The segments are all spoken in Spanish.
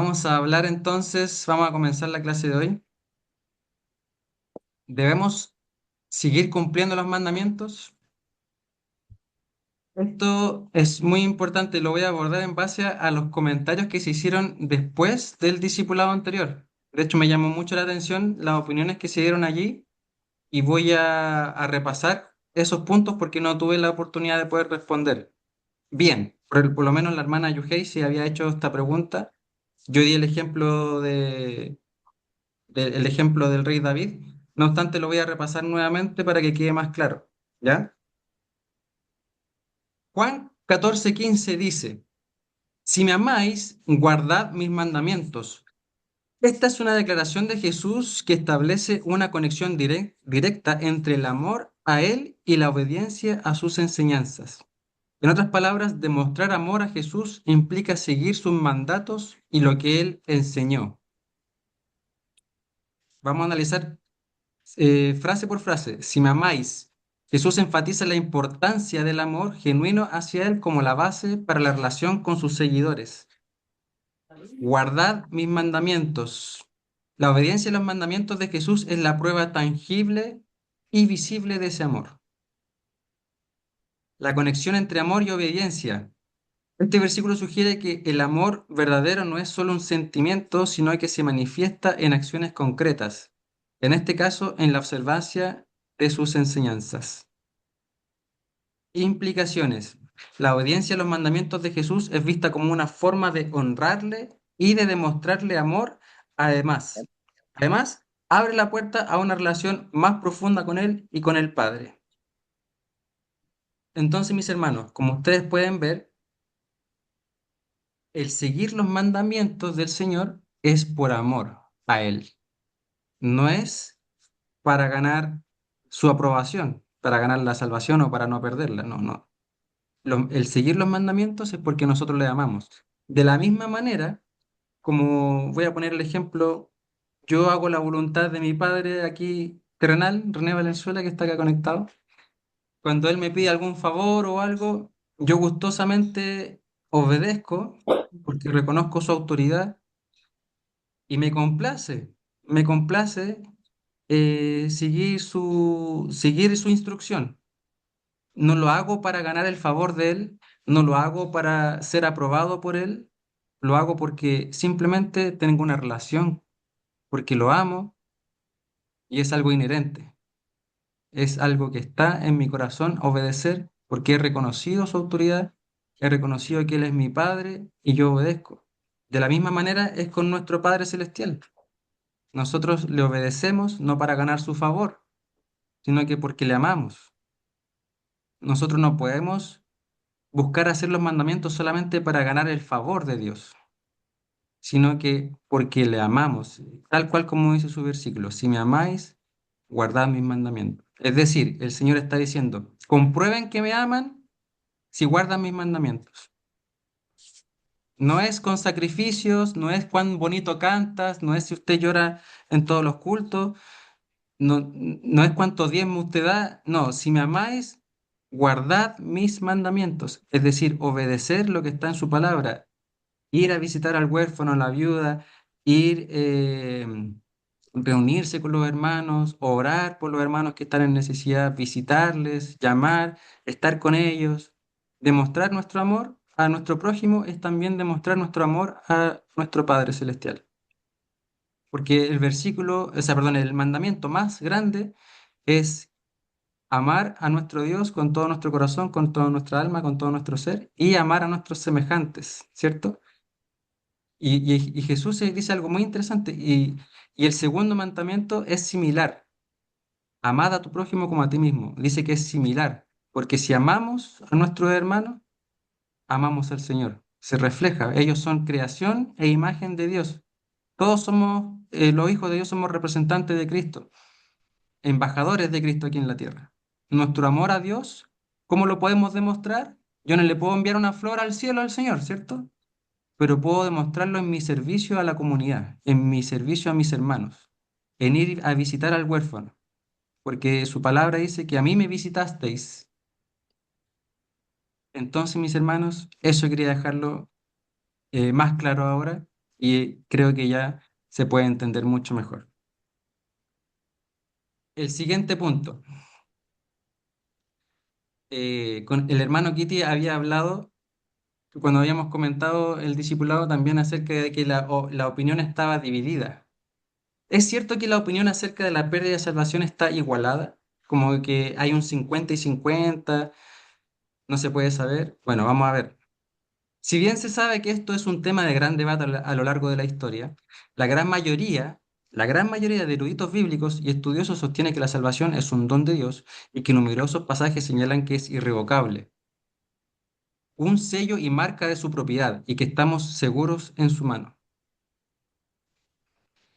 Vamos a hablar entonces, vamos a comenzar la clase de hoy. ¿Debemos seguir cumpliendo los mandamientos? Esto es muy importante, lo voy a abordar en base a los comentarios que se hicieron después del discipulado anterior. De hecho, me llamó mucho la atención las opiniones que se dieron allí y voy a repasar esos puntos porque no tuve la oportunidad de poder responder. Bien, por lo menos la hermana Yuhei se había hecho esta pregunta. Yo di el ejemplo el ejemplo del rey David. No obstante, lo voy a repasar nuevamente para que quede más claro. ¿Ya? Juan 14:15 dice, si me amáis, guardad mis mandamientos. Esta es una declaración de Jesús que establece una conexión directa entre el amor a Él y la obediencia a sus enseñanzas. En otras palabras, demostrar amor a Jesús implica seguir sus mandatos y lo que Él enseñó. Vamos a analizar frase por frase, si me amáis, Jesús enfatiza la importancia del amor genuino hacia Él como la base para la relación con sus seguidores. Guardad mis mandamientos. La obediencia a los mandamientos de Jesús es la prueba tangible y visible de ese amor. La conexión entre amor y obediencia. Este versículo sugiere que el amor verdadero no es solo un sentimiento, sino que se manifiesta en acciones concretas, en este caso en la observancia de sus enseñanzas. Implicaciones. La obediencia a los mandamientos de Jesús es vista como una forma de honrarle y de demostrarle amor. Además, abre la puerta a una relación más profunda con Él y con el Padre. Entonces, mis hermanos, como ustedes pueden ver, el seguir los mandamientos del Señor es por amor a Él. No es para ganar su aprobación, para ganar la salvación o para no perderla. No, no. El seguir los mandamientos es porque nosotros le amamos. De la misma manera, como voy a poner el ejemplo, yo hago la voluntad de mi padre aquí terrenal, René Valenzuela, que está acá conectado. Cuando él me pide algún favor o algo, yo gustosamente obedezco porque reconozco su autoridad y me complace seguir su instrucción. No lo hago para ganar el favor de él, no lo hago para ser aprobado por él, lo hago porque simplemente tengo una relación, porque lo amo y es algo inherente, es algo que está en mi corazón obedecer porque he reconocido su autoridad, he reconocido que él es mi Padre y yo obedezco. De la misma manera es con nuestro Padre Celestial. Nosotros le obedecemos no para ganar su favor, sino que porque le amamos. Nosotros no podemos buscar hacer los mandamientos solamente para ganar el favor de Dios, sino que porque le amamos, tal cual como dice su versículo, si me amáis, guardad mis mandamientos. Es decir, el Señor está diciendo, comprueben que me aman si guardan mis mandamientos. No es con sacrificios, no es cuán bonito cantas, no es si usted llora en todos los cultos, no es cuánto diezmo usted da, no, si me amáis, guardad mis mandamientos, es decir, obedecer lo que está en su palabra, ir a visitar al huérfano, a la viuda, ir, reunirse con los hermanos, orar por los hermanos que están en necesidad, visitarles, llamar, estar con ellos. Demostrar nuestro amor a nuestro prójimo es también demostrar nuestro amor a nuestro Padre Celestial. Porque el versículo, o sea, perdón, el mandamiento más grande es amar a nuestro Dios con todo nuestro corazón, con toda nuestra alma, con todo nuestro ser y amar a nuestros semejantes, ¿cierto? Y Jesús dice algo muy interesante y el segundo mandamiento es similar. Amad a tu prójimo como a ti mismo. Dice que es similar, porque si amamos a nuestros hermanos, amamos al Señor. Se refleja. Ellos son creación e imagen de Dios. Todos somos, los hijos de Dios somos representantes de Cristo, embajadores de Cristo aquí en la tierra. Nuestro amor a Dios, ¿cómo lo podemos demostrar? Yo no le puedo enviar una flor al cielo al Señor, ¿cierto? Pero puedo demostrarlo en mi servicio a la comunidad, en mi servicio a mis hermanos, en ir a visitar al huérfano, porque su palabra dice que a mí me visitasteis. Entonces, mis hermanos, eso quería dejarlo más claro ahora y creo que ya se puede entender mucho mejor. El siguiente punto. Con el hermano Kitty había hablado, cuando habíamos comentado el discipulado, también acerca de que la opinión estaba dividida. ¿Es cierto que la opinión acerca de la pérdida de salvación está igualada? Como que hay un 50 y 50, no se puede saber. Bueno, vamos a ver. Si bien se sabe que esto es un tema de gran debate a lo largo de la historia, la gran mayoría, la gran mayoría de eruditos bíblicos y estudiosos sostiene que la salvación es un don de Dios y que numerosos pasajes señalan que es irrevocable, un sello y marca de su propiedad y que estamos seguros en su mano.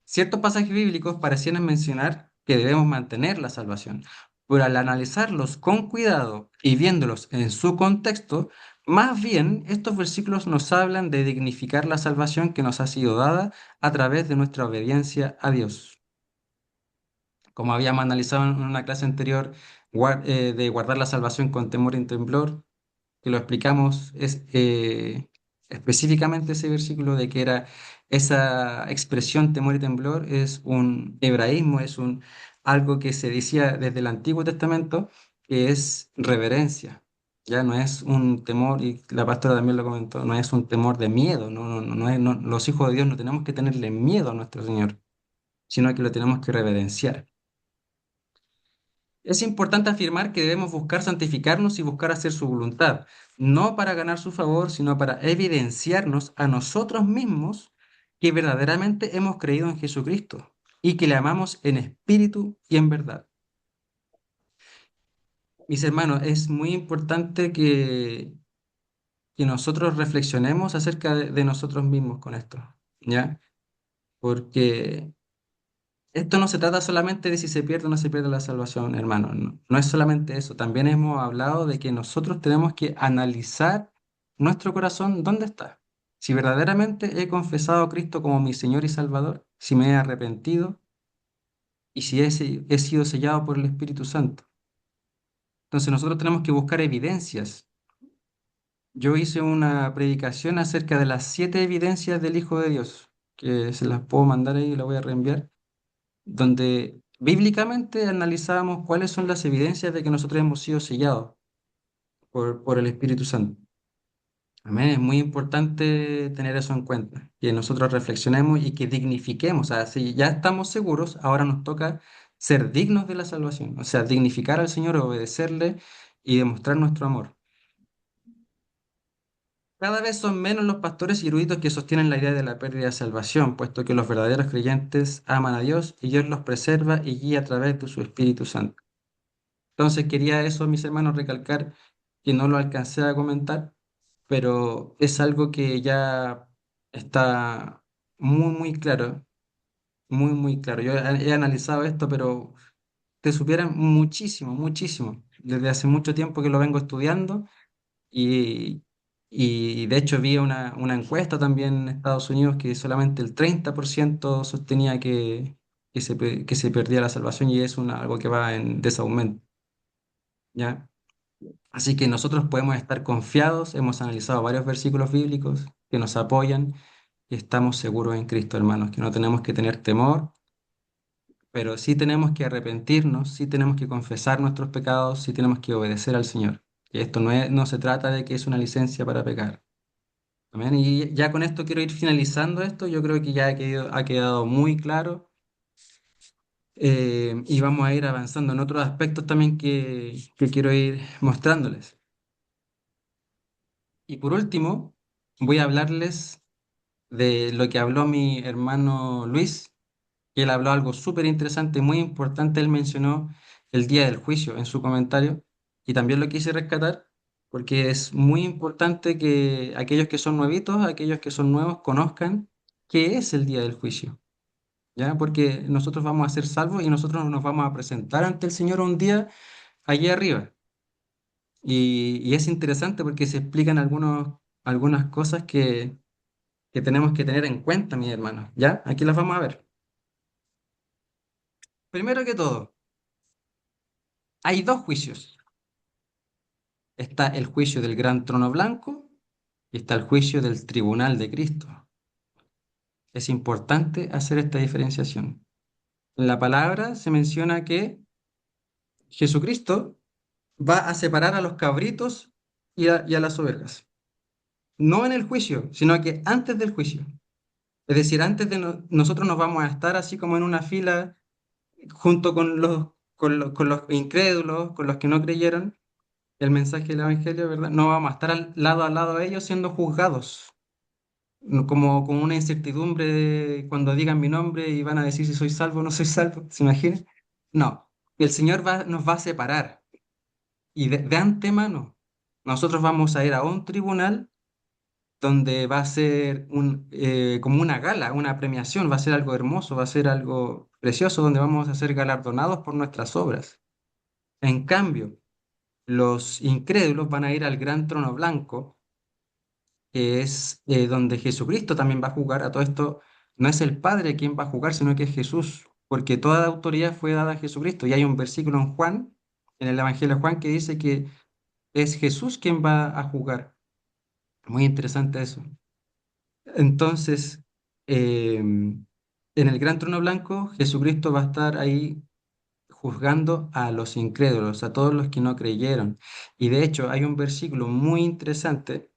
Ciertos pasajes bíblicos parecieran mencionar que debemos mantener la salvación, pero al analizarlos con cuidado y viéndolos en su contexto, más bien estos versículos nos hablan de dignificar la salvación que nos ha sido dada a través de nuestra obediencia a Dios. Como habíamos analizado en una clase anterior, de guardar la salvación con temor y temblor, que lo explicamos, es específicamente ese versículo de que era esa expresión temor y temblor es un hebraísmo, algo que se decía desde el Antiguo Testamento, que es reverencia. Ya no es un temor, y la pastora también lo comentó, no es un temor de miedo, los hijos de Dios no tenemos que tenerle miedo a nuestro Señor, sino que lo tenemos que reverenciar. Es importante afirmar que debemos buscar santificarnos y buscar hacer su voluntad, no para ganar su favor, sino para evidenciarnos a nosotros mismos que verdaderamente hemos creído en Jesucristo y que le amamos en espíritu y en verdad. Mis hermanos, es muy importante que nosotros reflexionemos acerca de nosotros mismos con esto, ¿ya? Porque esto no se trata solamente de si se pierde o no se pierde la salvación, hermano. No, no es solamente eso. También hemos hablado de que nosotros tenemos que analizar nuestro corazón, ¿dónde está? Si verdaderamente he confesado a Cristo como mi Señor y Salvador, si me he arrepentido y si he sido sellado por el Espíritu Santo. Entonces nosotros tenemos que buscar evidencias. Yo hice una predicación acerca de las 7 evidencias del Hijo de Dios, que se las puedo mandar ahí y la voy a reenviar, donde bíblicamente analizábamos cuáles son las evidencias de que nosotros hemos sido sellados por el Espíritu Santo. Amén. Es muy importante tener eso en cuenta, que nosotros reflexionemos y que dignifiquemos. O sea, si ya estamos seguros, ahora nos toca ser dignos de la salvación, o sea, dignificar al Señor, obedecerle y demostrar nuestro amor. Cada vez son menos los pastores y eruditos que sostienen la idea de la pérdida de salvación, puesto que los verdaderos creyentes aman a Dios y Dios los preserva y guía a través de su Espíritu Santo. Entonces quería eso, mis hermanos, recalcar que no lo alcancé a comentar, pero es algo que ya está muy, muy claro, muy, muy claro. Yo he analizado esto, pero te supieran muchísimo, muchísimo. Desde hace mucho tiempo que lo vengo estudiando y, y de hecho vi una encuesta también en Estados Unidos que solamente el 30% sostenía que se perdía la salvación y es algo que va en desaumento, ¿ya? Así que nosotros podemos estar confiados, hemos analizado varios versículos bíblicos que nos apoyan y estamos seguros en Cristo, hermanos, que no tenemos que tener temor, pero sí tenemos que arrepentirnos, sí tenemos que confesar nuestros pecados, sí tenemos que obedecer al Señor. Y esto no se trata de que es una licencia para pecar. Amén. Y ya con esto quiero ir finalizando esto, yo creo que ya ha quedado muy claro, y vamos a ir avanzando en otros aspectos también que quiero ir mostrándoles. Y por último, voy a hablarles de lo que habló mi hermano Luis, que él habló algo súper interesante, muy importante. Él mencionó el día del juicio en su comentario y también lo quise rescatar porque es muy importante que aquellos que son nuevitos, aquellos que son nuevos, conozcan qué es el día del juicio, ¿ya? Porque nosotros vamos a ser salvos y nosotros nos vamos a presentar ante el Señor un día allí arriba. Y es interesante porque se explican algunas cosas que tenemos que tener en cuenta, mis hermanos. ¿Ya? Aquí las vamos a ver. Primero que todo, hay 2 juicios. Está el juicio del gran trono blanco y está el juicio del tribunal de Cristo. Es importante hacer esta diferenciación. En la palabra se menciona que Jesucristo va a separar a los cabritos y a las ovejas. No en el juicio, sino que antes del juicio. Es decir, antes de nosotros nos vamos a estar así como en una fila junto con los incrédulos, con los que no creyeron el mensaje del Evangelio, ¿verdad? No vamos a estar a lado de ellos siendo juzgados, como una incertidumbre de cuando digan mi nombre y van a decir si soy salvo o no soy salvo, ¿se imaginan? No, el Señor nos va a separar y de antemano nosotros vamos a ir a un tribunal donde va a ser como una gala, una premiación, va a ser algo hermoso, va a ser algo precioso, donde vamos a ser galardonados por nuestras obras. En cambio, los incrédulos van a ir al gran trono blanco, que es donde Jesucristo también va a jugar. A todo esto, no es el Padre quien va a jugar, sino que es Jesús, porque toda la autoridad fue dada a Jesucristo. Y hay un versículo en Juan, en el Evangelio de Juan, que dice que es Jesús quien va a jugar. Muy interesante eso. Entonces, en el gran trono blanco, Jesucristo va a estar ahí juzgando a los incrédulos, a todos los que no creyeron. Y de hecho, hay un versículo muy interesante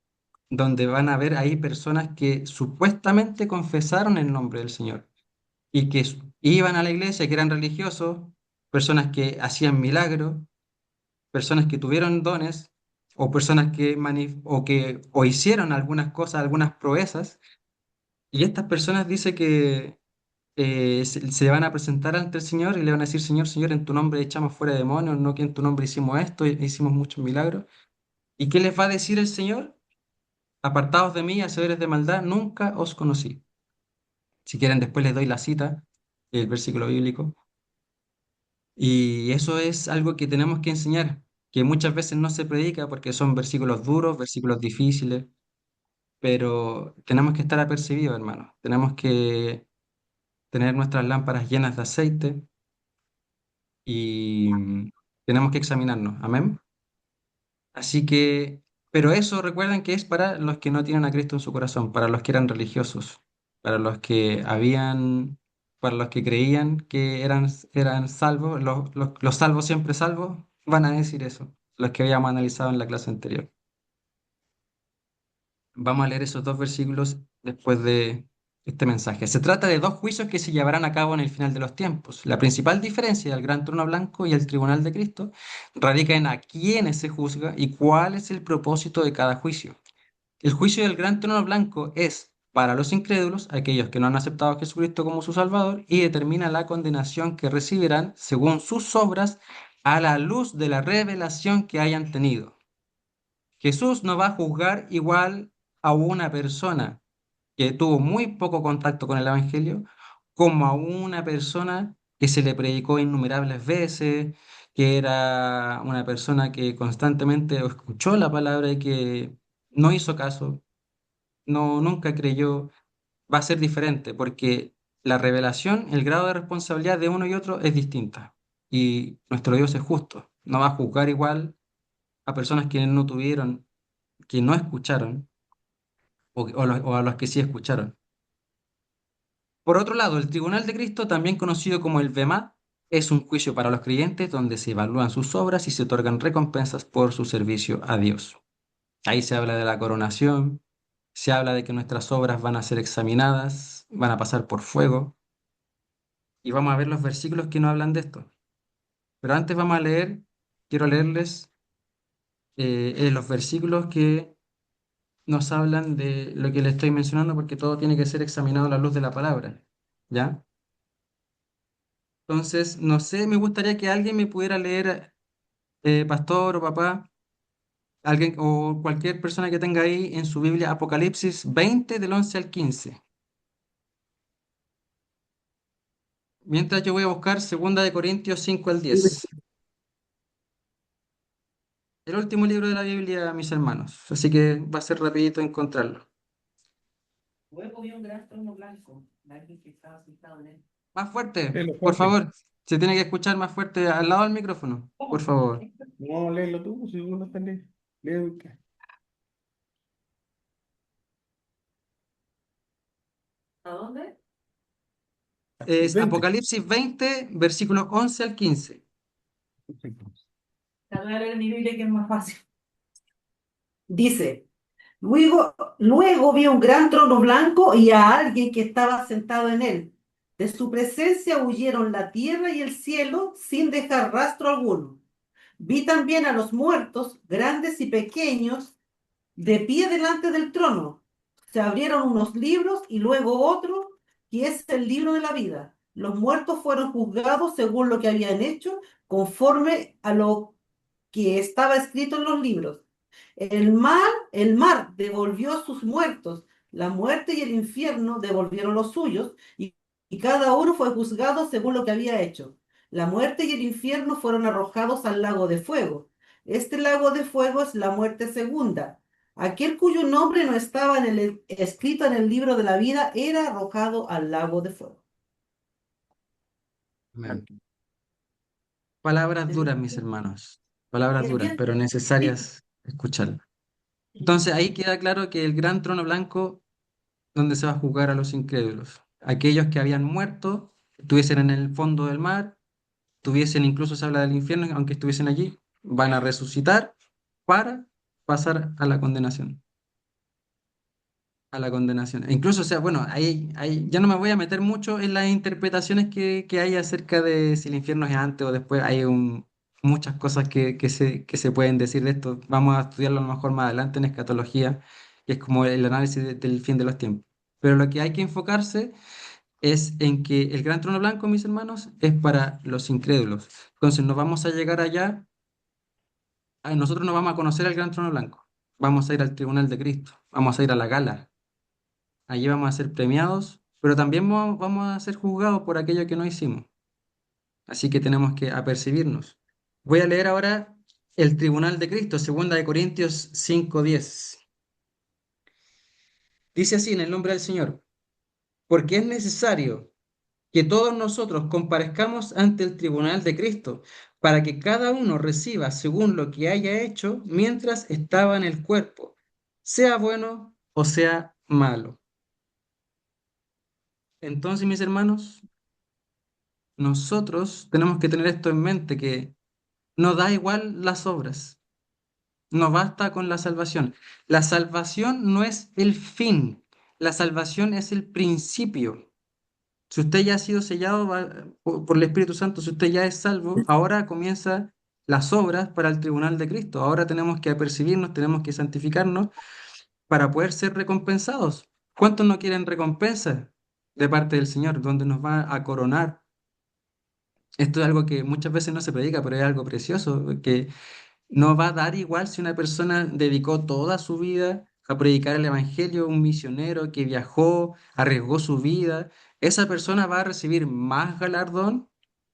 donde van a ver ahí personas que supuestamente confesaron el nombre del Señor y que iban a la iglesia, que eran religiosos, personas que hacían milagros, personas que tuvieron dones o personas que hicieron algunas cosas, algunas proezas. Y estas personas dice que se van a presentar ante el Señor y le van a decir, Señor, Señor, en tu nombre echamos fuera demonios, no que en tu nombre hicimos esto, hicimos muchos milagros. ¿Y qué les va a decir el Señor? Apartados de mí, hacedores de maldad, nunca os conocí. Si quieren, después les doy la cita, el versículo bíblico. Y eso es algo que tenemos que enseñar, que muchas veces no se predica porque son versículos duros, versículos difíciles, pero tenemos que estar apercibidos, hermanos. Tenemos que tener nuestras lámparas llenas de aceite y tenemos que examinarnos. Amén. Así que, pero eso recuerden que es para los que no tienen a Cristo en su corazón, para los que eran religiosos, para los que para los que creían que eran salvos, los salvos siempre salvos, van a decir eso, los que habíamos analizado en la clase anterior. Vamos a leer esos dos versículos después de este mensaje. Se trata de dos juicios que se llevarán a cabo en el final de los tiempos. La principal diferencia del gran trono blanco y el tribunal de Cristo radica en a quiénes se juzga y cuál es el propósito de cada juicio. El juicio del gran trono blanco es para los incrédulos, aquellos que no han aceptado a Jesucristo como su Salvador, y determina la condenación que recibirán según sus obras a la luz de la revelación que hayan tenido. Jesús no va a juzgar igual a una persona que tuvo muy poco contacto con el Evangelio como a una persona que se le predicó innumerables veces, que era una persona que constantemente escuchó la palabra y que no hizo caso, nunca creyó. Va a ser diferente porque la revelación, el grado de responsabilidad de uno y otro es distinta. Y nuestro Dios es justo, no va a juzgar igual a personas que no tuvieron, que no escucharon o a los que sí escucharon. Por otro lado, el Tribunal de Cristo, también conocido como el VEMA, es un juicio para los creyentes donde se evalúan sus obras y se otorgan recompensas por su servicio a Dios. Ahí se habla de la coronación, se habla de que nuestras obras van a ser examinadas, van a pasar por fuego, y vamos a ver los versículos que nos hablan de esto. Pero antes vamos a leer, quiero leerles los versículos que nos hablan de lo que le estoy mencionando, porque todo tiene que ser examinado a la luz de la palabra. ¿Ya? Entonces, no sé, me gustaría que alguien me pudiera leer, pastor o papá, alguien o cualquier persona que tenga ahí en su Biblia Apocalipsis 20 del 11 al 15. Mientras yo voy a buscar Segunda de Corintios 5 al 10. El último libro de la Biblia, mis hermanos. Así que va a ser rapidito encontrarlo. Luego vi un gran trono blanco, y alguien que estaba sentado en él. Más fuerte, Léelo por fuerte. favor. Se tiene que escuchar más fuerte al lado del micrófono, por favor. No, léelo tú, si vos lo tenés. Léelo usted. ¿A dónde? El Es 20. Apocalipsis 20, versículos 11 al 15. La voy a leer en mi Biblia que es más fácil. Dice, luego vi un gran trono blanco y a alguien que estaba sentado en él. De su presencia huyeron la tierra y el cielo sin dejar rastro alguno. Vi también a los muertos, grandes y pequeños, de pie delante del trono. Se abrieron unos libros y luego otro, que es el libro de la vida. Los muertos fueron juzgados según lo que habían hecho, conforme a lo que estaba escrito en los libros. El mar devolvió sus muertos, la muerte y el infierno devolvieron los suyos, y cada uno fue juzgado según lo que había hecho. La muerte y el infierno fueron arrojados al lago de fuego. Este lago de fuego es la muerte segunda. Aquel cuyo nombre no estaba escrito en el libro de la vida era arrojado al lago de fuego. Amén. Palabras duras, mis hermanos. Palabras duras, pero necesarias escucharlas. Entonces ahí queda claro que el gran trono blanco, donde se va a juzgar a los incrédulos, aquellos que habían muerto, estuviesen en el fondo del mar, tuviesen, incluso se habla del infierno, aunque estuviesen allí, van a resucitar para pasar a la condenación. A la condenación. E incluso, o sea, bueno, ya no me voy a meter mucho en las interpretaciones que hay acerca de si el infierno es antes o después. Hay muchas cosas que se pueden decir de esto. Vamos a estudiarlo a lo mejor más adelante en escatología, que es como el análisis del fin de los tiempos. Pero lo que hay que enfocarse es en que el gran trono blanco, mis hermanos, es para los incrédulos. Entonces, no vamos a llegar allá, nosotros no vamos a conocer al gran trono blanco. Vamos a ir al tribunal de Cristo, vamos a ir a la gala. Allí vamos a ser premiados, pero también vamos a ser juzgados por aquello que no hicimos. Así que tenemos que apercibirnos. Voy a leer ahora el tribunal de Cristo, 2 Corintios 5:10. Dice así en el nombre del Señor: porque es necesario que todos nosotros comparezcamos ante el tribunal de Cristo, para que cada uno reciba según lo que haya hecho mientras estaba en el cuerpo, sea bueno o sea malo. Entonces, mis hermanos, nosotros tenemos que tener esto en mente, que no da igual las obras, no basta con la salvación. La salvación no es el fin, la salvación es el principio. Si usted ya ha sido sellado por el Espíritu Santo, si usted ya es salvo, ahora comienza las obras para el tribunal de Cristo. Ahora tenemos que apercibirnos, tenemos que santificarnos para poder ser recompensados. ¿Cuántos no quieren recompensa de parte del Señor, donde nos va a coronar? Esto es algo que muchas veces no se predica, pero es algo precioso, que no va a dar igual si una persona dedicó toda su vida a predicar el Evangelio, un misionero que viajó, arriesgó su vida. Esa persona va a recibir más galardón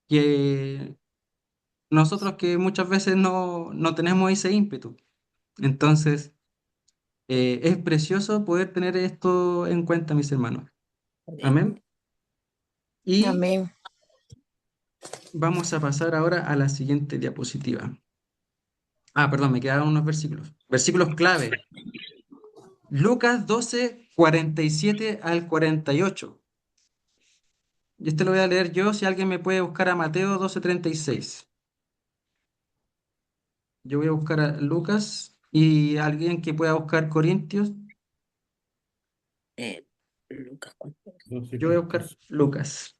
que nosotros, que muchas veces no tenemos ese ímpetu. Entonces, es precioso poder tener esto en cuenta, mis hermanos. Amén. Y Amén. vamos a pasar ahora a la siguiente diapositiva. Perdón, me quedaron unos versículos. Versículos clave. Lucas 12:47 al 48. Y este lo voy a leer yo, si alguien me puede buscar a Mateo 12:36. Yo voy a buscar a Lucas y alguien que pueda buscar Corintios. Lucas, Yo voy a buscar Lucas.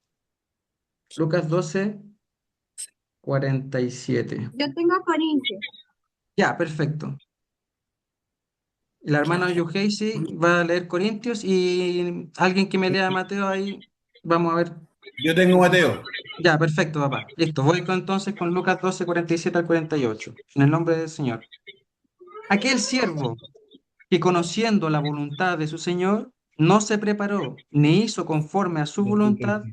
Lucas 12:47. Yo tengo Corintios. Ya, perfecto. La hermana Yuheisi va a leer Corintios y alguien que me lea Mateo ahí, vamos a ver. Yo tengo Mateo. Ya, perfecto, papá. Listo, entonces con Lucas 12:47 al 48. En el nombre del Señor. Aquel siervo que, conociendo la voluntad de su Señor, no se preparó ni hizo conforme a su voluntad,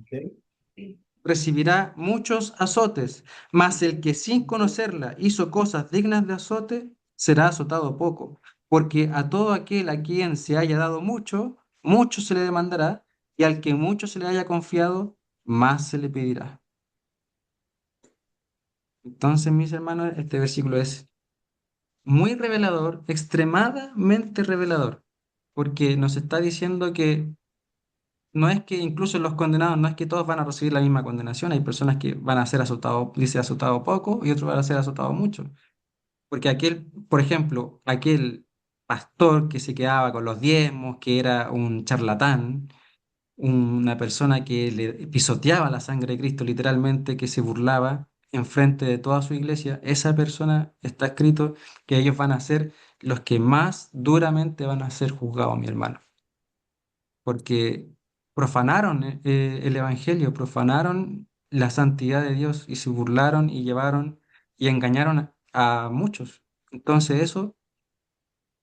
recibirá muchos azotes, mas el que sin conocerla hizo cosas dignas de azote, será azotado poco, porque a todo aquel a quien se haya dado mucho, mucho se le demandará, y al que mucho se le haya confiado, más se le pedirá. Entonces, mis hermanos, este versículo es muy revelador, extremadamente revelador, porque nos está diciendo que no es que incluso los condenados, no es que todos van a recibir la misma condenación. Hay personas que van a ser azotados, dice azotado poco, y otros van a ser azotados mucho. Porque aquel, por ejemplo, aquel pastor que se quedaba con los diezmos, que era un charlatán, una persona que le pisoteaba la sangre de Cristo literalmente, que se burlaba en frente de toda su iglesia, esa persona está escrito que ellos van a ser los que más duramente van a ser juzgados, mi hermano, porque profanaron el evangelio, profanaron la santidad de Dios y se burlaron y llevaron y engañaron a muchos. Entonces eso,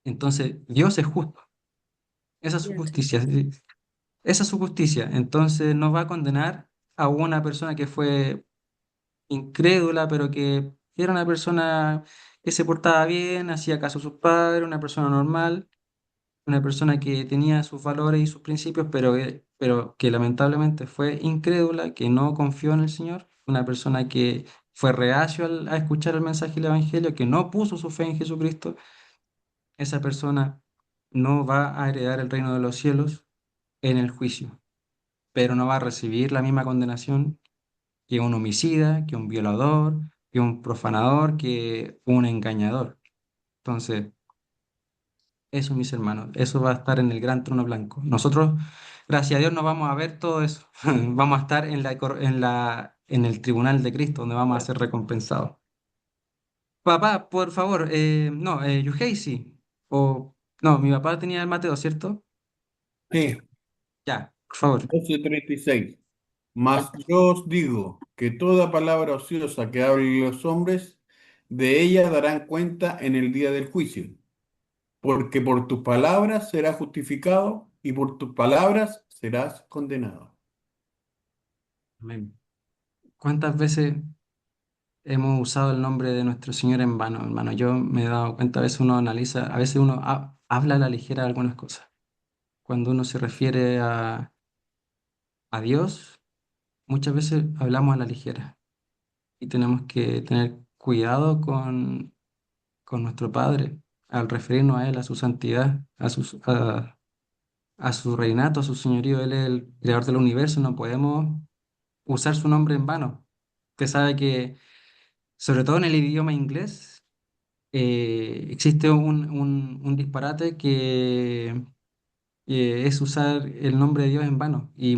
entonces Dios es justo, esa es su Bien. justicia. ¿Sí? Esa es su justicia. Entonces no va a condenar a una persona que fue incrédula, pero que era una persona que se portaba bien, hacía caso a sus padres, una persona normal, una persona que tenía sus valores y sus principios, pero que lamentablemente fue incrédula, que no confió en el Señor, una persona que fue reacio a escuchar el mensaje del Evangelio, que no puso su fe en Jesucristo. Esa persona no va a heredar el reino de los cielos en el juicio, pero no va a recibir la misma condenación que un homicida, que un violador, que un profanador, que un engañador. Entonces, eso, mis hermanos, eso va a estar en el gran trono blanco. Nosotros, gracias a Dios, no vamos a ver todo eso. Vamos a estar en el tribunal de Cristo, donde vamos a ser recompensados. Papá, por favor, no, Yuheisi, o no, mi papá tenía el Mateo, ¿cierto? Sí, Ya, por favor. 12:36. Mas yo os digo que toda palabra ociosa que hablen los hombres, de ella darán cuenta en el día del juicio. Porque por tus palabras serás justificado y por tus palabras serás condenado. Amén. ¿Cuántas veces hemos usado el nombre de nuestro Señor en vano, hermano? Yo me he dado cuenta, a veces uno analiza, a veces uno habla a la ligera de algunas cosas. Cuando uno se refiere a Dios, muchas veces hablamos a la ligera y tenemos que tener cuidado con nuestro Padre al referirnos a Él, a su santidad, a su reinato, a su señorío. Él es el creador del universo, no podemos usar su nombre en vano. Usted sabe que, sobre todo en el idioma inglés, existe un disparate que es usar el nombre de Dios en vano. Y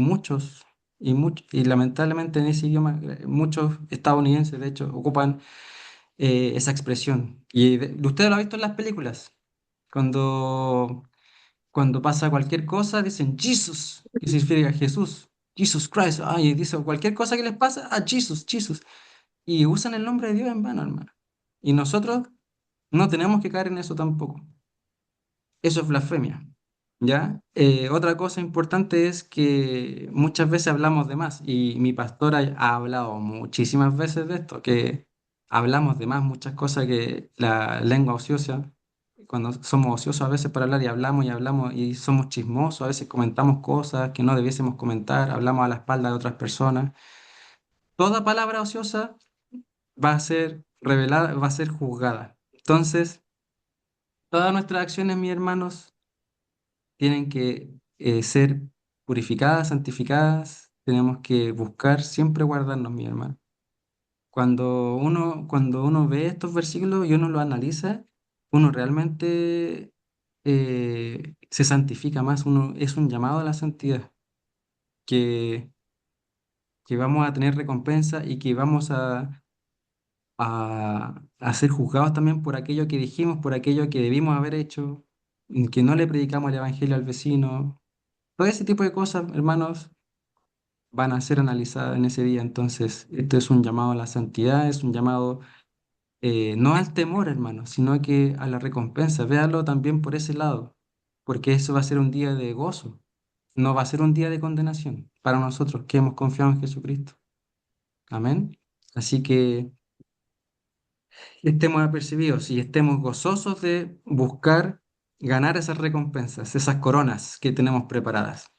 lamentablemente en ese idioma, muchos estadounidenses, de hecho, ocupan esa expresión. Y usted lo ha visto en las películas. Cuando, cuando pasa cualquier cosa, dicen Jesus, que significa Jesús. Jesus Christ. Ay, dice cualquier cosa que les pasa, Jesus, Jesus. Y usan el nombre de Dios en vano, hermano. Y nosotros no tenemos que caer en eso tampoco. Eso es blasfemia. ¿Ya? Otra cosa importante es que muchas veces hablamos de más, y mi pastora ha hablado muchísimas veces de esto, que hablamos de más, muchas cosas que la lengua ociosa, cuando somos ociosos a veces para hablar y hablamos y somos chismosos, a veces comentamos cosas que no debiésemos comentar, hablamos a la espalda de otras personas. Toda palabra ociosa va a ser revelada, va a ser juzgada. Entonces, todas nuestras acciones, mis hermanos, tienen que ser purificadas, santificadas. Tenemos que buscar siempre guardarnos, mi hermano. Cuando uno ve estos versículos y uno los analiza, uno realmente se santifica más. Uno es un llamado a la santidad, que, que vamos a tener recompensa y que vamos a ser juzgados también por aquello que dijimos, por aquello que debimos haber hecho, que no le predicamos el evangelio al vecino. Todo ese tipo de cosas, hermanos, van a ser analizadas en ese día. Entonces, esto es un llamado a la santidad, es un llamado no al temor, hermanos, sino que a la recompensa. Véalo también por ese lado, porque eso va a ser un día de gozo, no va a ser un día de condenación para nosotros que hemos confiado en Jesucristo. Amén. Así que estemos apercibidos y estemos gozosos de buscar ganar esas recompensas, esas coronas que tenemos preparadas.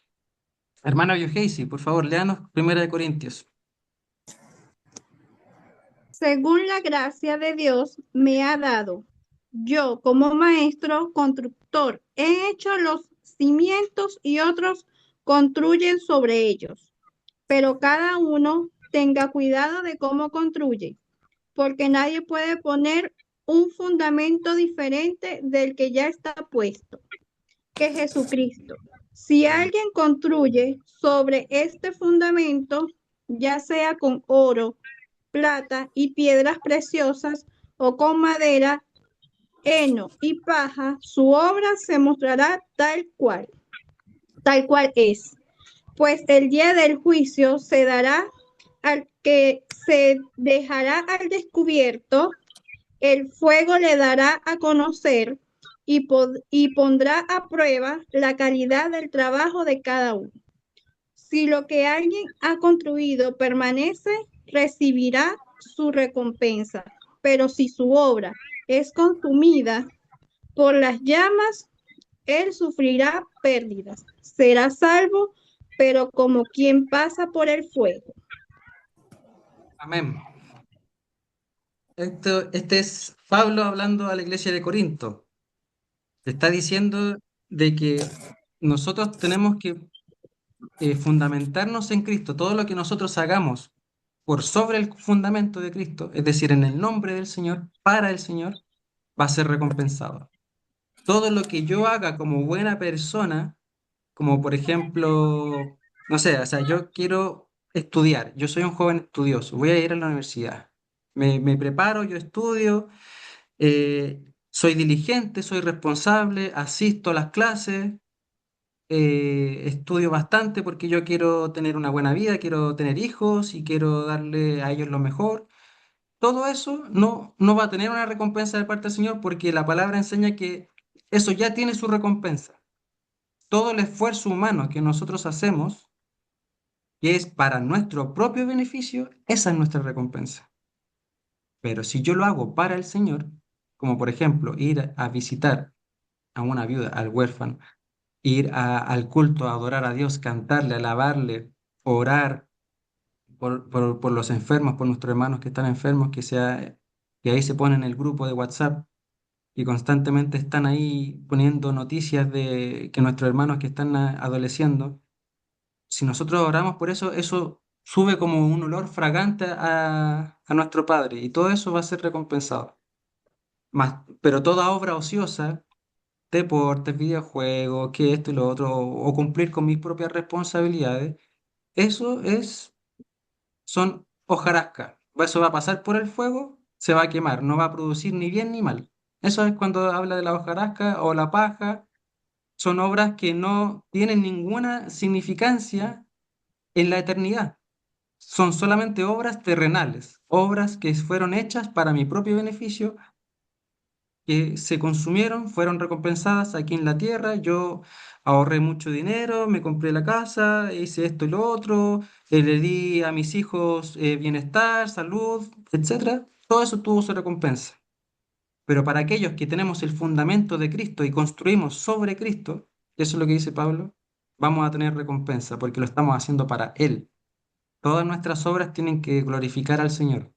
Hermano Yoheisi, por favor, léanos 1 Corintios. Según la gracia de Dios me ha dado, yo como maestro constructor he hecho los cimientos y otros construyen sobre ellos, pero cada uno tenga cuidado de cómo construye, porque nadie puede poner un fundamento diferente del que ya está puesto, que es Jesucristo. Si alguien construye sobre este fundamento, ya sea con oro, plata y piedras preciosas o con madera, heno y paja, su obra se mostrará tal cual es, pues el día del juicio se dará al que se dejará al descubierto, el fuego le dará a conocer y pondrá a prueba la calidad del trabajo de cada uno. Si lo que alguien ha construido permanece, recibirá su recompensa, pero si su obra es consumida por las llamas, él sufrirá pérdidas. Será salvo, pero como quien pasa por el fuego. Amén. Este es Pablo hablando a la iglesia de Corinto. Está diciendo de que nosotros tenemos que fundamentarnos en Cristo. Todo lo que nosotros hagamos por sobre el fundamento de Cristo, es decir, en el nombre del Señor, para el Señor, va a ser recompensado. Todo lo que yo haga como buena persona, como por ejemplo, no sé, o sea, yo quiero estudiar, yo soy un joven estudioso, voy a ir a la universidad, me preparo, yo estudio, soy diligente, soy responsable, asisto a las clases, estudio bastante porque yo quiero tener una buena vida, quiero tener hijos y quiero darle a ellos lo mejor. Todo eso no va a tener una recompensa de parte del Señor porque la palabra enseña que eso ya tiene su recompensa. Todo el esfuerzo humano que nosotros hacemos, que es para nuestro propio beneficio, esa es nuestra recompensa. Pero si yo lo hago para el Señor, como por ejemplo ir a visitar a una viuda, al huérfano, al culto, a adorar a Dios, cantarle, alabarle, orar por los enfermos, por nuestros hermanos que están enfermos, que ahí se ponen en el grupo de WhatsApp y constantemente están ahí poniendo noticias de que nuestros hermanos que están adoleciendo. Si nosotros oramos por eso, eso sube como un olor fragante a nuestro Padre y todo eso va a ser recompensado. Pero toda obra ociosa, deportes, videojuegos, que esto y lo otro, o cumplir con mis propias responsabilidades, eso son hojarasca. Eso va a pasar por el fuego, se va a quemar, no va a producir ni bien ni mal. Eso es cuando habla de la hojarasca o la paja, son obras que no tienen ninguna significancia en la eternidad. Son solamente obras terrenales, obras que fueron hechas para mi propio beneficio, que se consumieron, fueron recompensadas aquí en la tierra. Yo ahorré mucho dinero, me compré la casa, hice esto y lo otro, le di a mis hijos bienestar, salud, etcétera. Todo eso tuvo su recompensa. Pero para aquellos que tenemos el fundamento de Cristo y construimos sobre Cristo, eso es lo que dice Pablo, vamos a tener recompensa porque lo estamos haciendo para Él. Todas nuestras obras tienen que glorificar al Señor.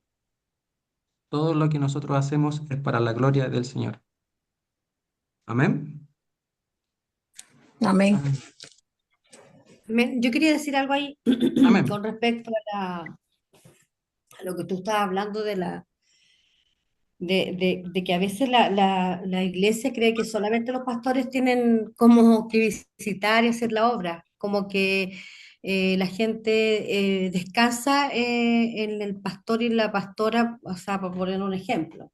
Todo lo que nosotros hacemos es para la gloria del Señor. Amén. Amén. Amén. Yo quería decir algo ahí Amén. con respecto a lo que tú estabas hablando de que a veces la iglesia cree que solamente los pastores tienen como que visitar y hacer la obra, como que la gente descansa en el pastor y la pastora, o sea, para poner un ejemplo.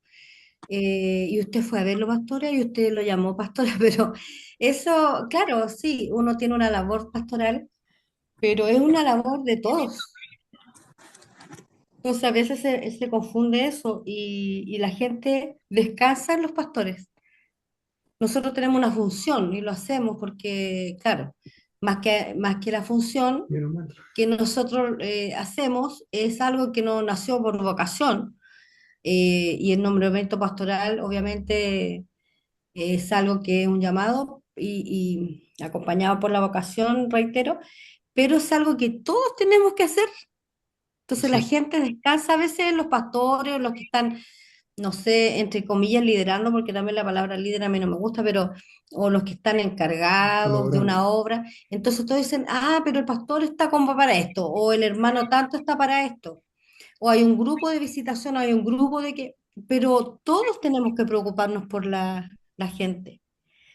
Y usted fue a verlo, pastora, y usted lo llamó pastora, pero eso, claro, sí, uno tiene una labor pastoral, pero es una labor de todos. Entonces a veces se confunde eso y la gente descansa en los pastores. Nosotros tenemos una función y lo hacemos porque, claro, más que la función que nosotros hacemos es algo que no nació por vocación. Y el nombramiento pastoral obviamente es algo que es un llamado y acompañado por la vocación, reitero, pero es algo que todos tenemos que hacer. Entonces Así la es. gente descansa a veces en los pastores, los que están no sé, entre comillas, liderando, porque también la palabra líder a mí no me gusta, pero, o los que están encargados de Colaborando. una obra, entonces todos dicen, ah, pero el pastor está como para esto, o el hermano tanto está para esto, o hay un grupo de visitación, o hay un grupo de que, pero todos tenemos que preocuparnos por la gente.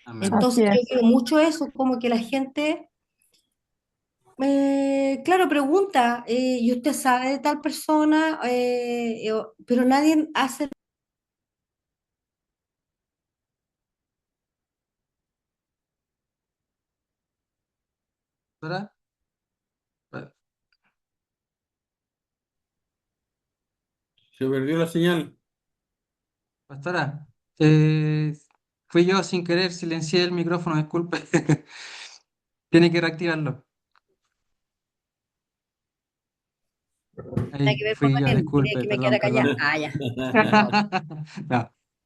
Amén. Así Entonces yo es. veo mucho eso, como que la gente, claro, pregunta, ¿y usted sabe de tal persona? Pero nadie hace. Pastora, pa- Se perdió la señal. pastora, eh, fui yo sin querer, silencié el micrófono, disculpe. Tiene que reactivarlo. Nada Ahí que ver con fui yo, Daniel, quería disculpe, que me perdón, quedara callada. perdón. Ah, ya. No,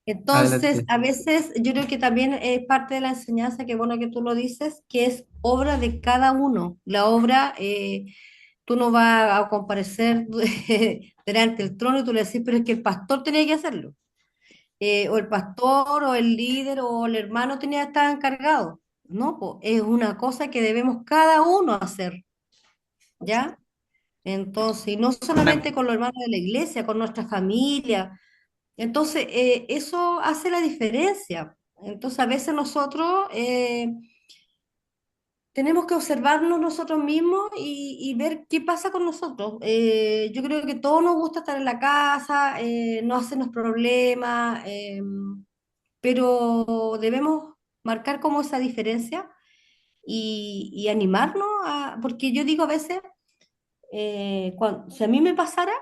Entonces, adelante. a veces yo creo que también es parte de la enseñanza, que bueno que tú lo dices, que es obra de cada uno. La obra, tú no vas a comparecer delante del trono y tú le decís, pero es que el pastor tenía que hacerlo. O el pastor, o el líder, o el hermano tenía que estar encargado. No, po, es una cosa que debemos cada uno hacer, ¿ya? Entonces, y no Una- solamente con los hermanos de la iglesia, con nuestra familia. Entonces, eso hace la diferencia. Entonces, a veces nosotros tenemos que observarnos nosotros mismos y ver qué pasa con nosotros. Yo creo que todos nos gusta estar en la casa, no hacernos problemas, pero debemos marcar como esa diferencia y animarnos porque yo digo a veces, si a mí me pasara,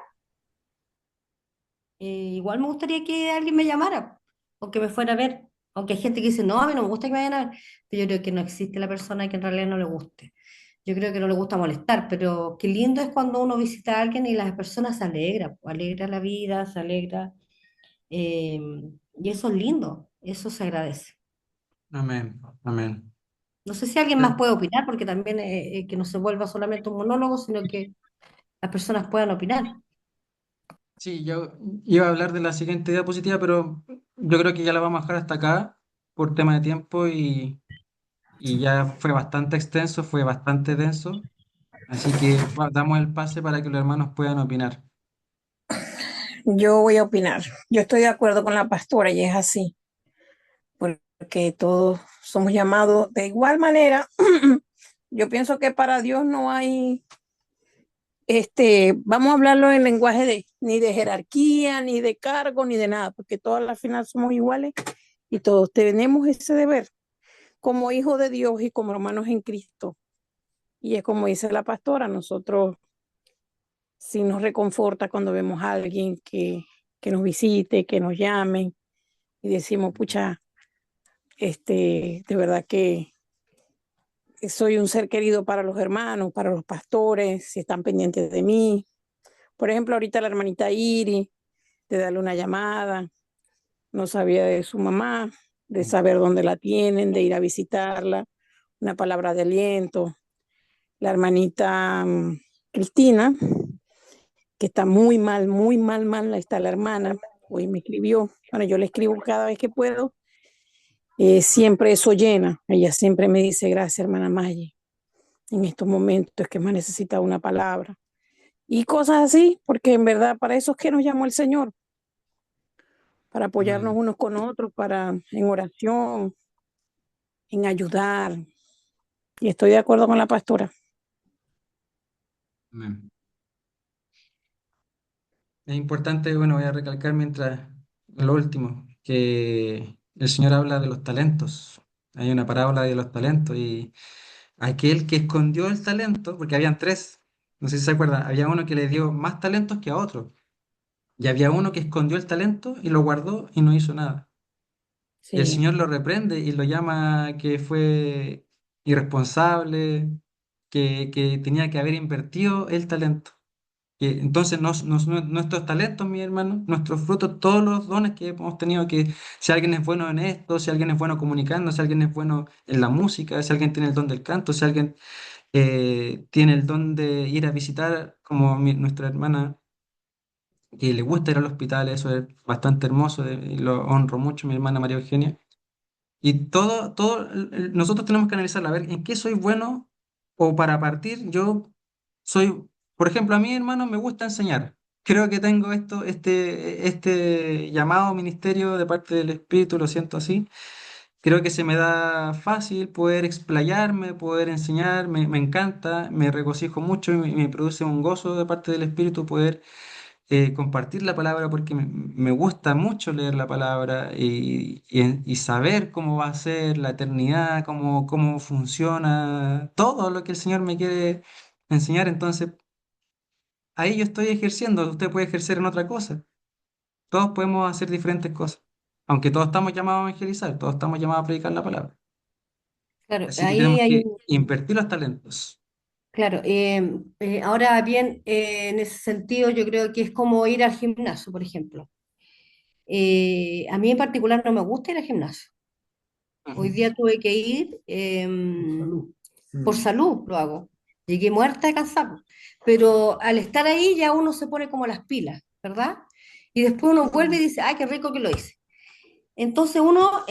igual me gustaría que alguien me llamara o que me fuera a ver. Aunque hay gente que dice, no, a mí no me gusta que me vayan a ver. Pero yo creo que no existe la persona que en realidad no le guste. Yo creo que no le gusta molestar, pero qué lindo es cuando uno visita a alguien y las personas se alegra, pues, alegra la vida, se alegra. eh, y eso es lindo, eso se agradece. Amén, amén. No sé si alguien más puede opinar, porque también que no se vuelva solamente un monólogo, sino que las personas puedan opinar. Sí, yo iba a hablar de la siguiente diapositiva, pero yo creo que ya la vamos a dejar hasta acá por tema de tiempo y ya fue bastante extenso, fue bastante denso, así que damos el pase para que los hermanos puedan opinar. Yo voy a opinar. Yo estoy de acuerdo con la pastora y es así, porque todos somos llamados de igual manera. Yo pienso que para Dios no hay, vamos a hablarlo en lenguaje de ni de jerarquía, ni de cargo, ni de nada, porque todos al final somos iguales y todos tenemos ese deber como hijos de Dios y como hermanos en Cristo. Y es como dice la pastora, nosotros sí nos reconforta cuando vemos a alguien que nos visite, que nos llamen y decimos, pucha, de verdad que soy un ser querido para los hermanos, para los pastores, si están pendientes de mí. Por ejemplo, ahorita la hermanita Iri, de darle una llamada, no sabía de su mamá, de saber dónde la tienen, de ir a visitarla, una palabra de aliento. La hermanita Cristina, que está muy mal, mal, ahí está la hermana, hoy me escribió, bueno, yo le escribo cada vez que puedo, siempre eso llena, ella siempre me dice, gracias hermana Maggie, en estos momentos que más necesita una palabra, y cosas así, porque en verdad para eso es que nos llamó el Señor, para apoyarnos Amén, unos con otros, para en oración, en ayudar, y estoy de acuerdo con la pastora. amén. Es importante, bueno, voy a recalcar mientras lo último, que el Señor habla de los talentos. Hay una parábola de los talentos y aquel que escondió el talento, porque habían tres, no sé si se acuerdan, había uno que le dio más talentos que a otro, y había uno que escondió el talento y lo guardó y no hizo nada. Y el Sí, Señor lo reprende y lo llama que fue irresponsable, que tenía que haber invertido el talento. Que entonces nuestros talentos, mi hermano, nuestros frutos, todos los dones que hemos tenido, que si alguien es bueno en esto, si alguien es bueno comunicando, si alguien es bueno en la música, si alguien tiene el don del canto, si alguien tiene el don de ir a visitar, como nuestra hermana que le gusta ir al hospital, eso es bastante hermoso, y lo honro mucho, mi hermana María Eugenia. Y nosotros tenemos que analizar, a ver, ¿en qué soy bueno? O para partir, yo soy, por ejemplo, a mí, hermano, me gusta enseñar. Creo que tengo este llamado ministerio de parte del Espíritu, lo siento así. Creo que se me da fácil poder explayarme, poder enseñar, me encanta, me regocijo mucho y me produce un gozo de parte del Espíritu poder compartir la palabra porque me gusta mucho leer la palabra y saber cómo va a ser la eternidad, cómo funciona todo lo que el Señor me quiere enseñar. Entonces, ahí yo estoy ejerciendo, usted puede ejercer en otra cosa. Todos podemos hacer diferentes cosas, aunque todos estamos llamados a evangelizar, todos estamos llamados a predicar la palabra. Claro, Así que ahí tenemos hay que un, invertir los talentos. claro, ahora bien, en ese sentido yo creo que es como ir al gimnasio, por ejemplo. A mí en particular no me gusta ir al gimnasio. Hoy Ujú. día tuve que ir por salud, lo hago. Llegué muerta de cansada, pero al estar ahí ya uno se pone como las pilas, ¿verdad? Y después uno vuelve y dice, ay, qué rico que lo hice. Entonces uno,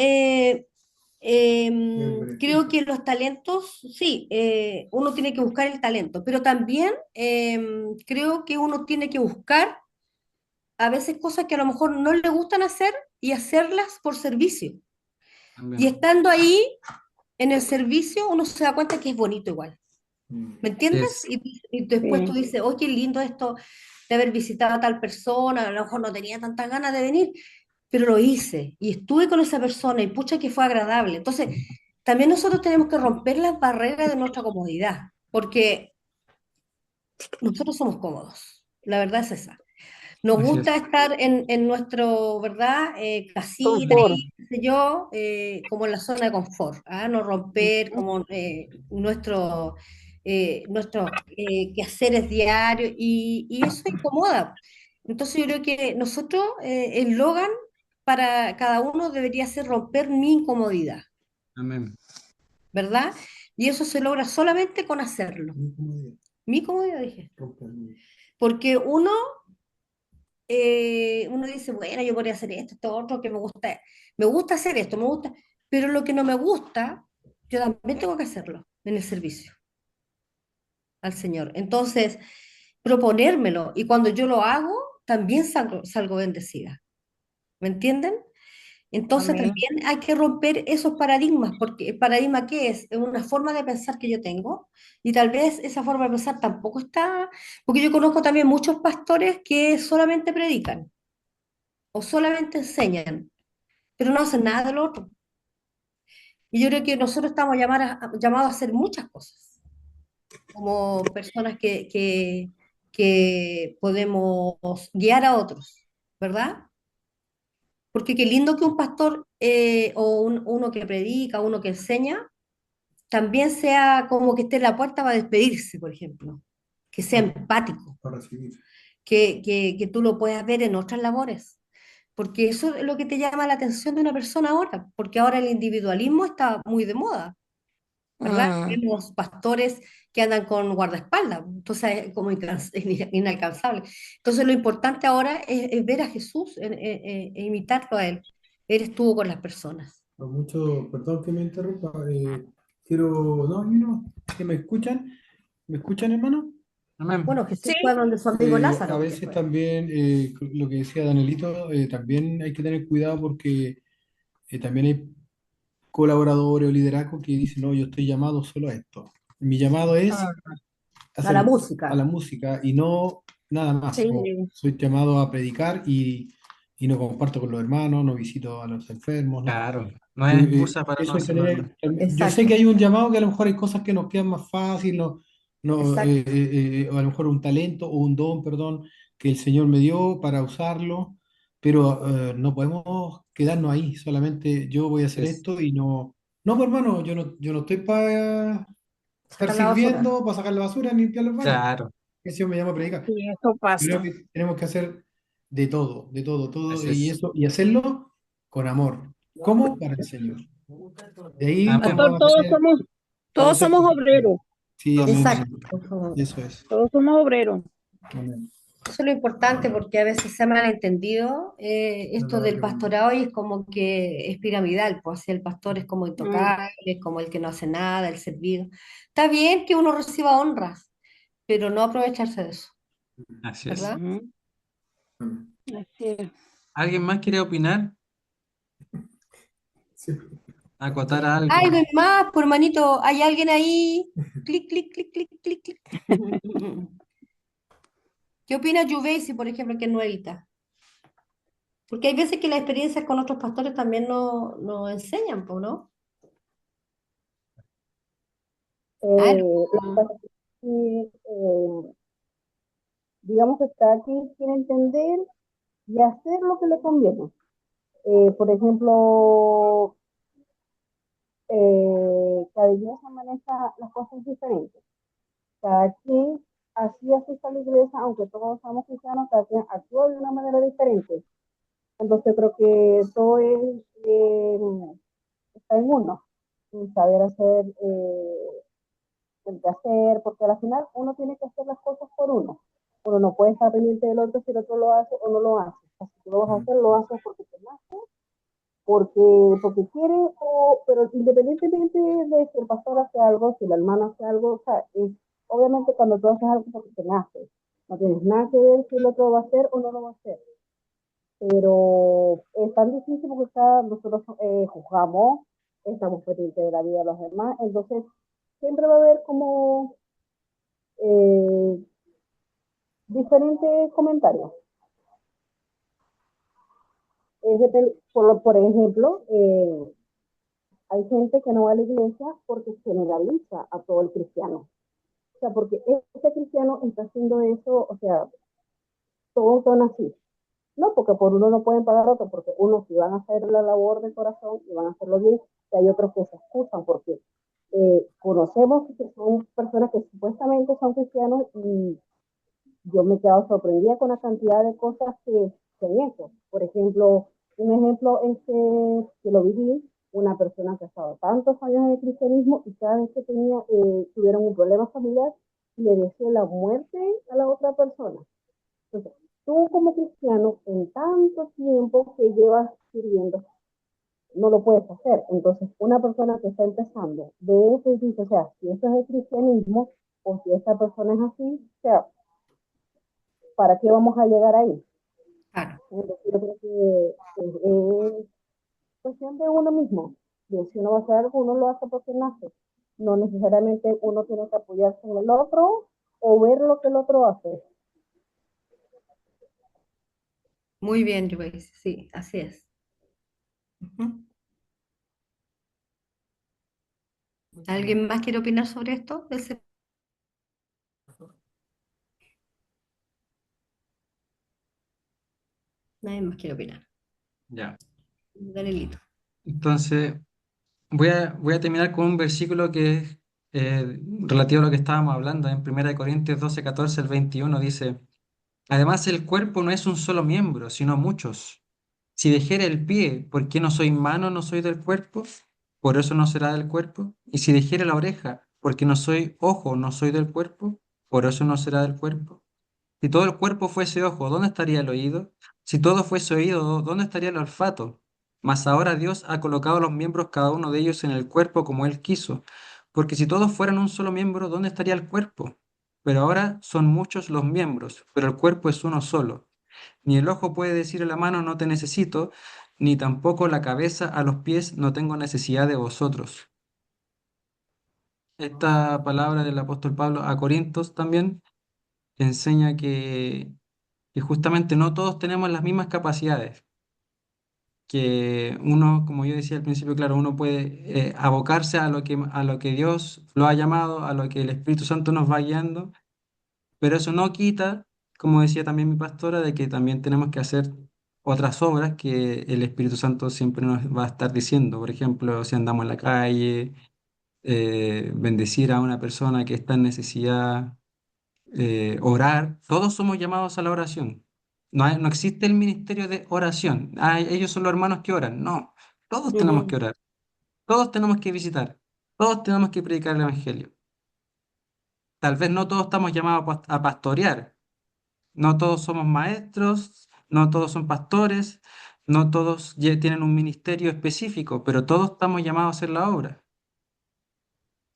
creo que los talentos, sí, uno tiene que buscar el talento, pero también creo que uno tiene que buscar a veces cosas que a lo mejor no le gustan hacer y hacerlas por servicio. Y También. estando ahí en el servicio, uno se da cuenta que es bonito igual. ¿Me entiendes? Es, Y después tú Sí. dices, oh, qué lindo esto de haber visitado a tal persona, a lo mejor no tenía tantas ganas de venir, pero lo hice y estuve con esa persona y pucha que fue agradable. Entonces, también nosotros tenemos que romper las barreras de nuestra comodidad, porque nosotros somos cómodos, la verdad es esa. Nos así gusta es. estar en nuestro, ¿verdad? Casita, Confort. y, qué sé yo, como en la zona de confort, ¿ah? No romper como nuestros quehaceres diarios y eso incomoda. Entonces yo creo que nosotros, el Logan para cada uno debería ser romper mi incomodidad, Amén. ¿verdad? Y eso se logra solamente con hacerlo. Mi comodidad, dije. Porque uno dice, bueno, yo podría hacer esto, esto otro, que me gusta hacer esto, me gusta, pero lo que no me gusta, yo también tengo que hacerlo en el servicio al Señor. Entonces, proponérmelo, y cuando yo lo hago, también salgo bendecida. ¿Me entienden? Entonces Amén. también hay que romper esos paradigmas, porque el paradigma ¿qué es? Es una forma de pensar que yo tengo, y tal vez esa forma de pensar tampoco está, porque yo conozco también muchos pastores que solamente predican o solamente enseñan, pero no hacen nada de lo otro. Y yo creo que nosotros estamos llamados a hacer muchas cosas, como personas que podemos guiar a otros, ¿verdad? Porque qué lindo que un pastor o uno que predica, uno que enseña, también sea como que esté en la puerta para despedirse, por ejemplo, que sea empático, que tú lo puedas ver en otras labores. Porque eso es lo que te llama la atención de una persona ahora, porque ahora el individualismo está muy de moda, ¿verdad? Mm, Vemos pastores que andan con guardaespaldas, entonces es como inalcanzable. Entonces lo importante ahora es ver a Jesús e imitarlo a Él. Él estuvo con las personas. Perdón que me interrumpa, quiero, no, no, que me escuchan, hermano? Amén. Bueno, sí, Jesús fue a donde su amigo A Lázaro, que veces fue. también, lo que decía Danielito, también hay que tener cuidado porque también hay colaboradores o liderazgo que dicen, no, yo estoy llamado solo a esto. Mi llamado es ah, A la hacer a música. la música y no nada más. sí, O soy llamado a predicar y no comparto con los hermanos, no visito a los enfermos, ¿no? Claro, no es excusa para no Eso es hacerlo, tener, hermano. yo sé que Exacto, hay un llamado que a lo mejor hay cosas que nos quedan más fácil, no, no, exacto. o a lo mejor un talento o un don, perdón, que el Señor me dio para usarlo, pero no podemos quedarnos ahí, solamente yo voy a Así hacer es. esto y no, no, pues, hermano, yo no estoy para estar Sacar la basura. sirviendo, para sacar la basura, ni limpiar los baños. Claro, El Señor me llama a predicar. sí, eso Creo pasa. que tenemos que hacer de todo, todo, así y es. eso, y hacerlo con amor. ¿Cómo? Para el Señor. De ahí Amén. Pastor, vamos a tener, todos vamos a ser somos perfectos. obreros, Sí, amén, Exacto. amén. Por favor. Eso es. todos somos obreros. Amén. Eso es lo importante porque a veces se ha malentendido esto del pastorado y es como que es piramidal, pues así el pastor es como Mm, intocable, es como el que no hace nada, el servido. Está bien que uno reciba honras, pero no aprovecharse de eso, Así es. ¿verdad? ujú, así es. ¿Alguien más quiere opinar? Acotar Ay, no algo. hay más, por hermanito, ¿hay alguien ahí? Clic, clic, clic, clic, clic, clic. ¿Qué opina Juveisi, por ejemplo, que es nuevita? Porque hay veces que las experiencias con otros pastores también nos enseñan, pues, ¿no? Ah, Lo que pasa es que sí, digamos que cada quien quiere entender y hacer lo que le conviene. Por ejemplo, cada iglesia maneja las cosas diferentes. Cada quien así asusta la iglesia, aunque todos somos cristianos, cada quien actúa de una manera diferente. Entonces creo que todo está en uno, en saber hacer el que hacer, porque al final uno tiene que hacer las cosas por uno. Uno no puede estar pendiente del otro si el otro lo hace o no lo hace. O sea, si tú lo vas a hacer, lo haces porque te nace, porque quiere, pero independientemente de si el pastor hace algo, si la hermana hace algo, o sea, obviamente cuando tú haces algo porque te nace, no tienes nada que ver si el otro va a hacer o no lo va a hacer. Pero es tan difícil porque nosotros juzgamos, estamos pendientes de la vida de los demás, entonces siempre va a haber como eh, diferentes comentarios. Por ejemplo, hay gente que no va a la iglesia porque generaliza a todo el cristiano. O sea, porque este cristiano está haciendo eso, o sea, todos son así. No, porque por uno no pueden pagar otro, porque unos sí van a hacer la labor de corazón y van a hacerlo bien, y hay otros que se excusan porque conocemos que son personas que supuestamente son cristianos y yo me he quedado sorprendida con la cantidad de cosas que han hecho. Por ejemplo, un ejemplo es que lo viví, una persona que ha estado tantos años en el cristianismo y cada vez que tuvieron un problema familiar, le deseo la muerte a la otra persona. Entonces, tú como cristiano, en tanto tiempo que llevas sirviendo, no lo puedes hacer. Entonces, una persona que está empezando de eso y dice, o sea, si eso es el cristianismo, o si esta persona es así, o sea, ¿para qué vamos a llegar ahí? claro. Entonces, yo creo que es cuestión de uno mismo. De si uno va a hacer algo, uno lo hace porque nace. No necesariamente uno tiene que apoyarse en el otro o ver lo que el otro hace. Muy bien, Juveisi, sí, así es. Ujú. ¿Alguien más quiere opinar sobre esto? Nadie más quiere opinar. Ya. Danielito. Entonces, voy a terminar con un versículo que es relativo a lo que estábamos hablando. En 1 Corintios 12, 14 al 21 dice, además el cuerpo no es un solo miembro, sino muchos. Si dijera el pie, ¿por qué no soy mano, no soy del cuerpo? Por eso no será del cuerpo. Y si dijera la oreja, ¿por qué no soy ojo, no soy del cuerpo? Por eso no será del cuerpo. Si todo el cuerpo fuese ojo, ¿dónde estaría el oído? Si todo fuese oído, ¿dónde estaría el olfato? Mas ahora Dios ha colocado los miembros cada uno de ellos en el cuerpo como Él quiso. Porque si todos fueran un solo miembro, ¿dónde estaría el cuerpo? Pero ahora son muchos los miembros, pero el cuerpo es uno solo. Ni el ojo puede decir a la mano, no te necesito, ni tampoco la cabeza a los pies, no tengo necesidad de vosotros. Esta palabra del apóstol Pablo a Corintios también enseña que justamente no todos tenemos las mismas capacidades, que uno, como yo decía al principio, claro, uno puede abocarse a lo que Dios lo ha llamado, a lo que el Espíritu Santo nos va guiando, pero eso no quita, como decía también mi pastora, de que también tenemos que hacer otras obras que el Espíritu Santo siempre nos va a estar diciendo. Por ejemplo, si andamos en la calle, bendecir a una persona que está en necesidad, orar, todos somos llamados a la oración. No existe el ministerio de oración. Ah, ellos son los hermanos que oran. No, todos tenemos que Ujú. orar, todos tenemos que visitar, todos tenemos que predicar el Evangelio. Tal vez no todos estamos llamados a pastorear, No todos somos maestros, no todos son pastores, no todos tienen un ministerio específico, pero todos estamos llamados a hacer la obra.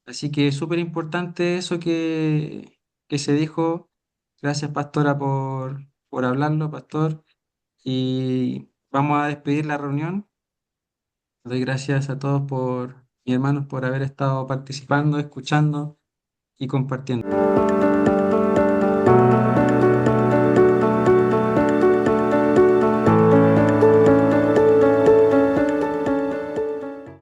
Así que es súper importante eso que se dijo. Gracias, pastora, por hablarlo, pastor. Y vamos a despedir la reunión. Doy gracias a todos mis hermanos, por haber estado participando, escuchando y compartiendo.